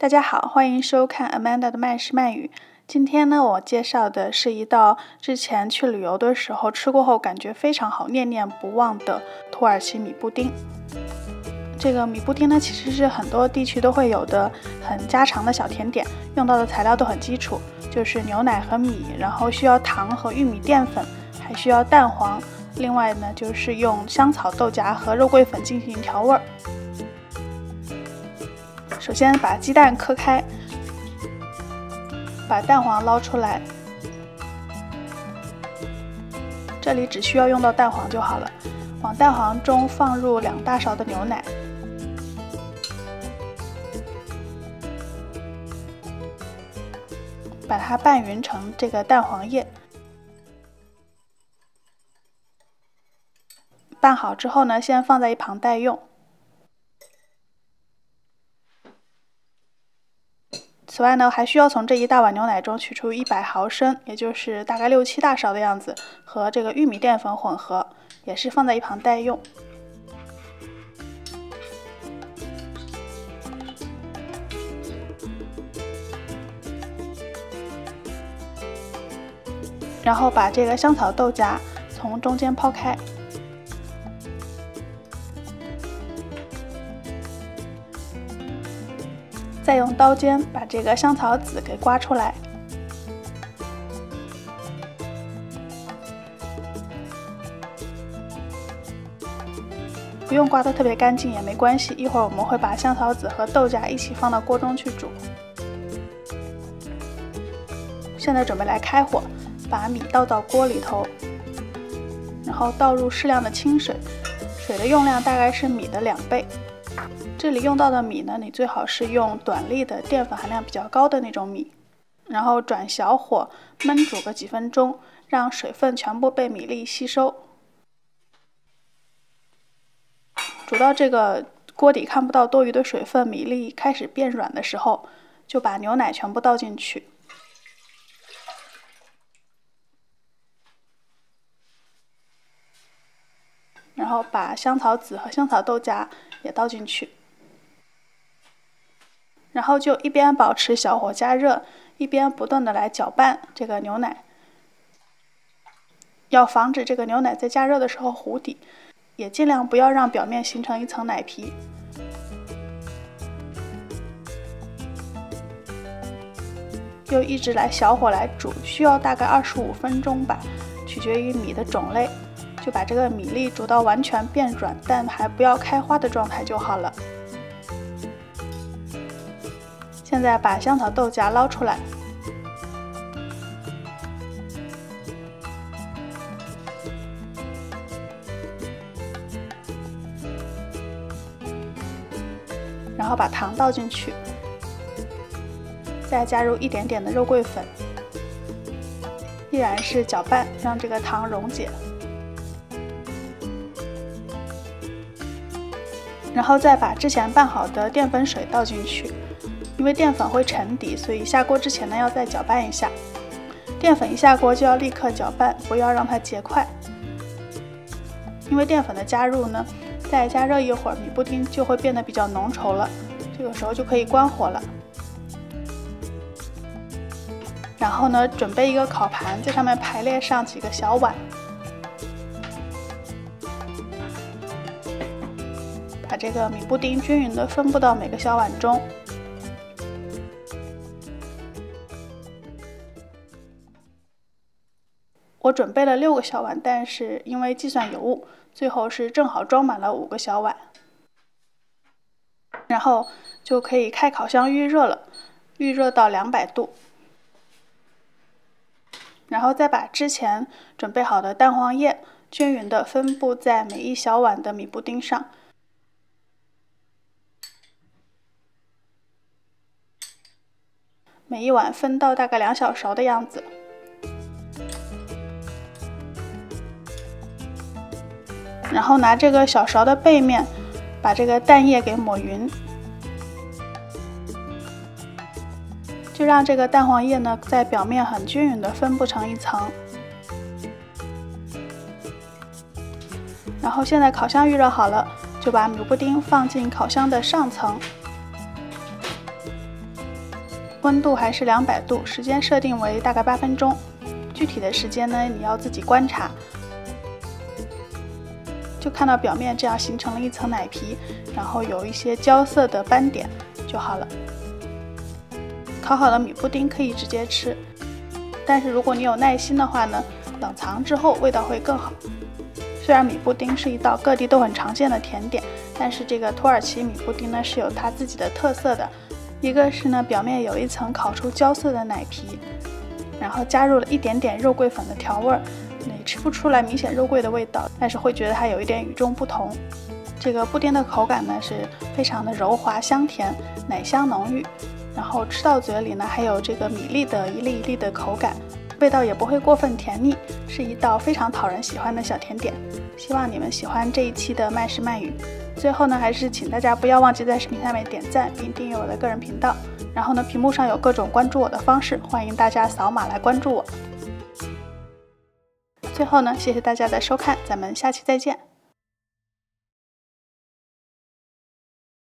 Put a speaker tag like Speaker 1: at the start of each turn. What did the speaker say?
Speaker 1: 大家好，欢迎收看 Amanda 的慢食慢语。今天呢，我介绍的是一道之前去旅游的时候吃过后感觉非常好、念念不忘的土耳其米布丁。这个米布丁呢，其实是很多地区都会有的很家常的小甜点，用到的材料都很基础，就是牛奶和米，然后需要糖和玉米淀粉，还需要蛋黄。另外呢，就是用香草豆荚和肉桂粉进行调味儿。首先把鸡蛋磕开，把蛋黄捞出来，这里只需要用到蛋黄就好了。往蛋黄中放入2大勺的牛奶，把它拌匀成这个蛋黄液。拌好之后呢，先放在一旁待用。此外呢，还需要从这1大碗牛奶中取出100毫升，也就是大概6、7大勺的样子，和这个玉米淀粉混合，也是放在一旁待用。然后把这个香草豆荚从中间抛开。再用刀尖把这个香草籽给刮出来，不用刮得特别干净也没关系，一会儿我们会把香草籽和豆荚一起放到锅中去煮。现在准备来开火，把米倒到锅里头，然后倒入适量的清水，水的用量大概是米的2倍。这里用到的米呢，你最好是用短粒的淀粉含量比较高的那种米，然后转小火焖煮个几分钟，让水分全部被米粒吸收。煮到这个锅底看不到多余的水分，米粒开始变软的时候，就把牛奶全部倒进去。然后把香草籽和香草豆荚也倒进去。然后就一边保持小火加热，一边不断的来搅拌这个牛奶，要防止这个牛奶在加热的时候糊底，也尽量不要让表面形成一层奶皮。又一直来小火来煮，需要大概25分钟吧，取决于米的种类。就把这个米粒煮到完全变软，但还不要开花的状态就好了。现在把香草豆荚捞出来，然后把糖倒进去，再加入一点点的肉桂粉，依然是搅拌，让这个糖溶解。然后再把之前拌好的淀粉水倒进去。因为淀粉会沉底，所以下锅之前呢要再搅拌一下。淀粉一下锅就要立刻搅拌，不要让它结块。因为淀粉的加入呢，再加热一会儿，米布丁就会变得比较浓稠了，这个时候就可以关火了。然后呢，准备一个烤盘，在上面排列上几个小碗，把这个米布丁均匀的分布到每个小碗中。我准备了6个小碗，但是因为计算有误，最后是正好装满了5个小碗。然后就可以开烤箱预热了，预热到200度。然后再把之前准备好的蛋黄液均匀的分布在每一小碗的米布丁上。每一碗分到大概2小勺的样子。然后拿这个小勺的背面，把这个蛋液给抹匀，就让这个蛋黄液呢在表面很均匀的分布成一层。然后现在烤箱预热好了，就把米布丁放进烤箱的上层，温度还是200度，时间设定为大概8分钟。具体的时间呢，你要自己观察。就看到表面这样形成了一层奶皮，然后有一些焦色的斑点就好了。烤好的米布丁可以直接吃，但是如果你有耐心的话呢，冷藏之后味道会更好。虽然米布丁是一道各地都很常见的甜点，但是这个土耳其米布丁呢是有它自己的特色的。一个是呢，表面有一层烤出焦色的奶皮，然后加入了一点点肉桂粉的调味，你吃不出来明显肉桂的味道，但是会觉得它有一点与众不同。这个布丁的口感呢是非常的柔滑香甜，奶香浓郁，然后吃到嘴里呢还有这个米粒的一粒一粒的口感，味道也不会过分甜腻，是一道非常讨人喜欢的小甜点。希望你们喜欢这一期的麦式麦语。最后呢，还是请大家不要忘记在视频下面点赞并订阅我的个人频道。然后呢，屏幕上有各种关注我的方式，欢迎大家扫码来关注我。最后呢，谢谢大家的收看，咱们下期再见。